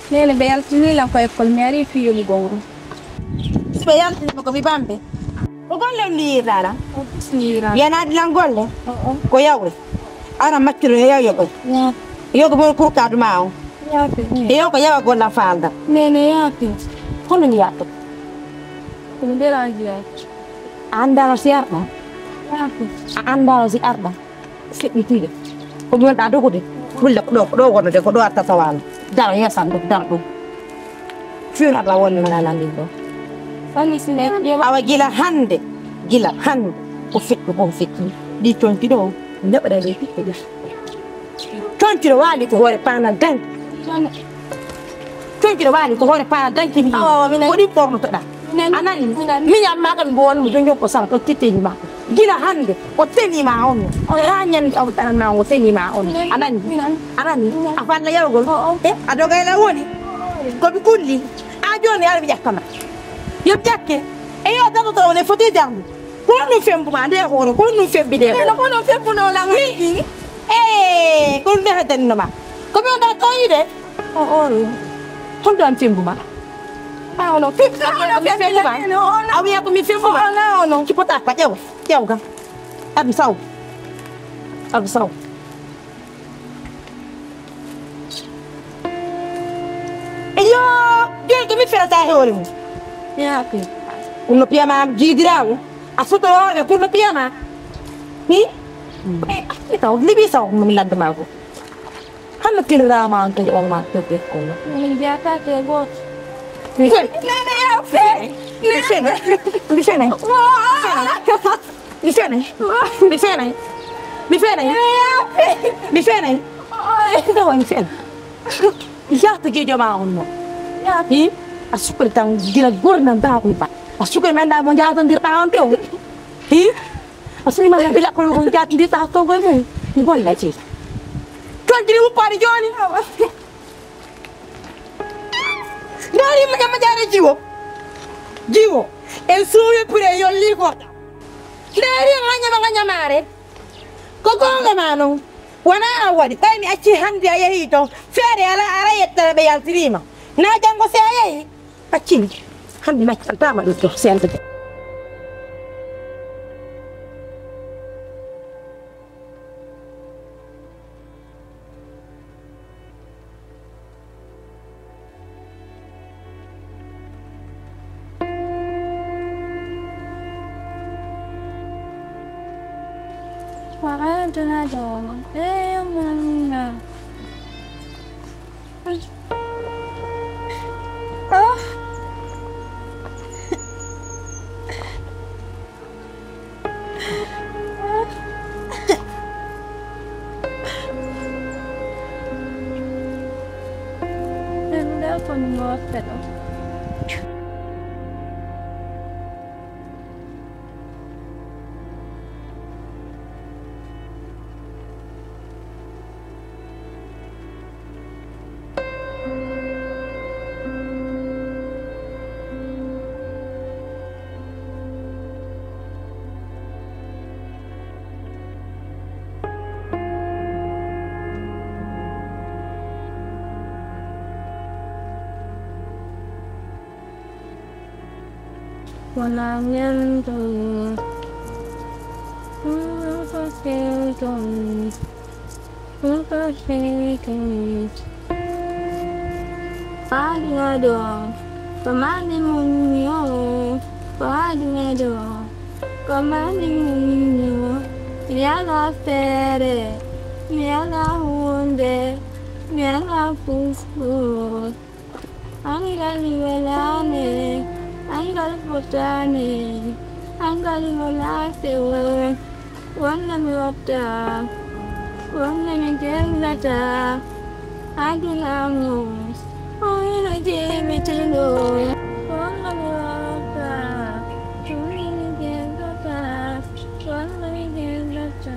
Lele be yaltini la ko école mi ari fi yomi gongo. Be yaltini ko mi bambe. O golle ni dara. Nira. Yana dilan golle. Ko yawe. Ara matiro yayo. Ya. Yo ko bon ko kadu mao. Ya pe. Yo ko yawa golla falda. Nene ya pe. Hono ni yato. Ko ndera ngira. Anda si arba. Ya pe. Anda si arba. Sikiti. Ko mon ado ko de. Bulla ko do ko de ko do atta tawal. Dara ya sandu darbu. Fira la wonni mana nandindo. Fani sine Awa gila hande. Gila hande. Ko fitko ko fitki. Di tonti do. Ndaba da fitki. Tonti do wali ko hore pana dan. Tonti do wali ko hore pana dan ki. Awa mina ko di porno to da. Anani mi ya makan bon mu jonjo ko sang ko titini ma. Gila hande ko teni ma on. O ranyan aw tan na ko teni ma on. Anani afalla yaw gol. Ado gay la woni. Ko bi kulli. Ajo ne ala bi yakama. Yop jakke. E yo dato to ne foti jam. Ko no fembu ma de horo ko no fembi de. Ko no fembu no la ngi. Ko ne haten no ma. Ko bi on da ko ide. O. Ko do am fembu ma. Ah no, fembu ma. Awi aku mi fembu ma. No, ki pota pa jaw. Jaw ga. Abi saw. Abi saw. Iyo, dia que me fez a hora. Ya pe. Uno piyama jidirao. Asuto ora kuno piyama. Ni? Ito, libi sa ako milad mago. Hano kinala ma ang tayo ang matute ko. Ni dia ka ke go. Listen. Ya pe. Listen. Listen. Listen. Listen. Listen. Listen. Ito ang listen. Ya te que ma uno. Ya Hi? Asukul tang gila gur nang ta ko pa. Asukul man da mo jatan dir taon to. Hi? Asuli man bila ko ko jatan dir ta to ko mo. Ni bol la chi. Tuan diri mo pare joni. Dari ma jare jiwo. Jiwo. El suwe pure yo li ko. Dari nganya mare. Ko nga mano. Wana awadi tani achi handi ayahi to. Fere ala yetta be yaltirima. Na jango se ayahi. Achini. Handi ma tama do to sente. Wala na dong. Mana. Oh. Anda pun mau pedo. Walang yento. Pagado, pamani munyo, pagado, pamani munyo, miala fere, miala hunde, miala fufu, angali velane. Anggal potane, anggal molase wana miwata, wana mijelata, agilamus, oina jemitino, wana miwata, wana mijelata, wana mijelata,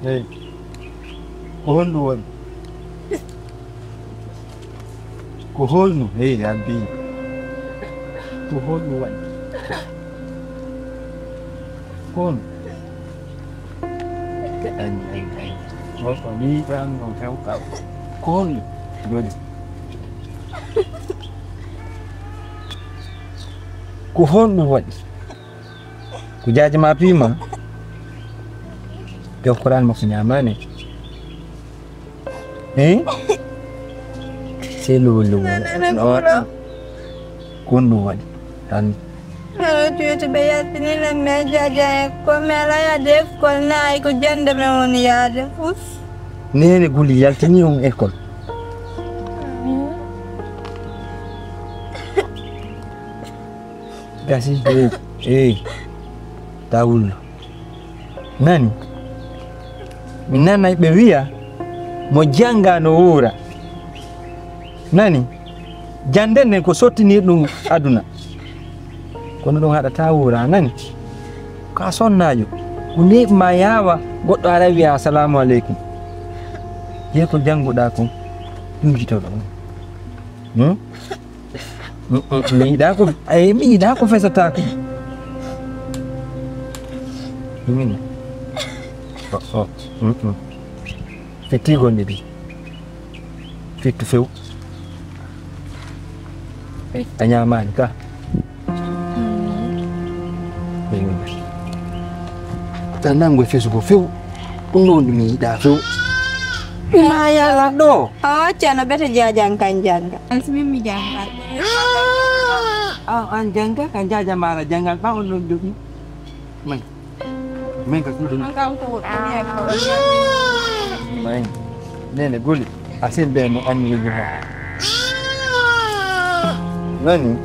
Hey, mohon duan. Kuhol no, hey, Abi. Kuhol no, Kuhol. Anh. Ko ni ban no theo cậu. Con rồi. Ku hon no wat. Ku jaji ma pima. Ke ukuran maksudnya mana? Si lulu. Kunduan dan tu bayar sini lah meja je. Kau melaya def kau na ikut janda memoni ada. Nene guli yal tini yung ekol. Kasi taul. Nani? Minana ibewia mojanga no ura. Nani? Jandene ko sotini dum aduna. Kono don hada tawura nani? Ka sonnajo. Uni mayawa goddo ara wiya assalamu alaikum. Ye ko janguda ko dum jito do. Mi da ko fesata ko. Dum Feti gonde bi. Fitu feu. Anyaman ka. Tanang gue fesu feu. Unon mi da feu. Maya lah do. Oh, jangan bete jajang kanjang. Asmi mi jangan. Oh, anjang ka kanja jamara jangan pa unon dum. Main ka kudu. Engkau tuh ini aku. Main. Nene guli. Asin be mo an yugo. Nani?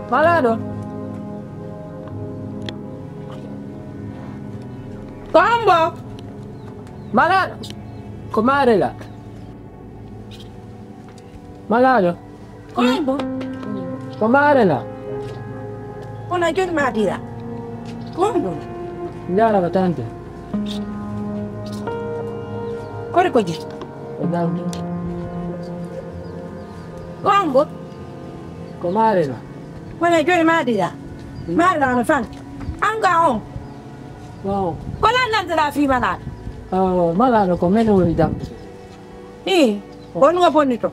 Malado. Combo. Malado. Comare la. Malado. Combo. Comare la. Una yo me atira. Combo. Ya la bastante. Corre coño. Combo. Comare la. Una yo me atira. Mala na fan. Angao. Wow. Kola na la fi mana. Oh, malado come no vida. Onu bonito.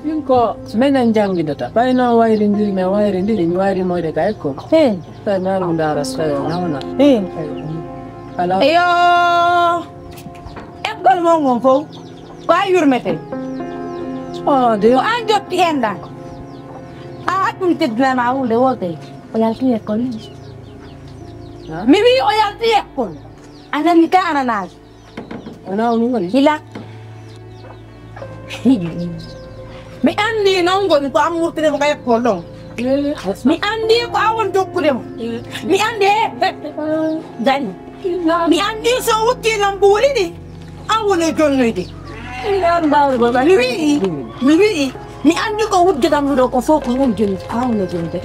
Yung ko menanjang gitu ta. Pai na wairin diri mo de kai ko. Ta na ndara sa na. Ala. Ayo. Ekol mo ngofo. Ba yurmete. Oh, de Anjo tienda. Atum tidla ma ule wote. Oyal ti ekol. Mibi oyal ti ekol. Ana nika ananas. ana ngoni. Hila. Mi andi nongo ni ko amurti de kay kolong. Mi andi ko awon dokkude mo. Mi andi. Dan. Mi andi so wutti lambuli ni. Awone jonnoyde. Mi andi ko wujjudam do ko foko won joni awone jonde.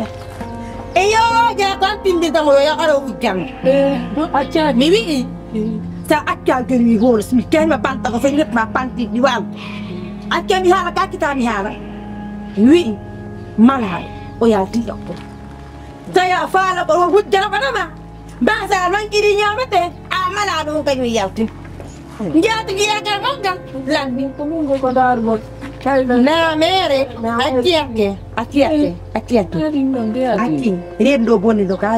Eyo ja kan tindi tam ya kala wujjam. Acha Mi wi. Sa akya gari horos mi ken ma panta ko fenet ma panti di wal. Akya mi hala ka kita mi hala. Wi malha o ya ti ko. Saya fala ko wujjana ko ma. Ba sa man kiri nyamete amala do ko wi yawti. Njati gira ka mongan lan min ko mungo ko dar mo. Na mere atiake. Ati rendo boni do ka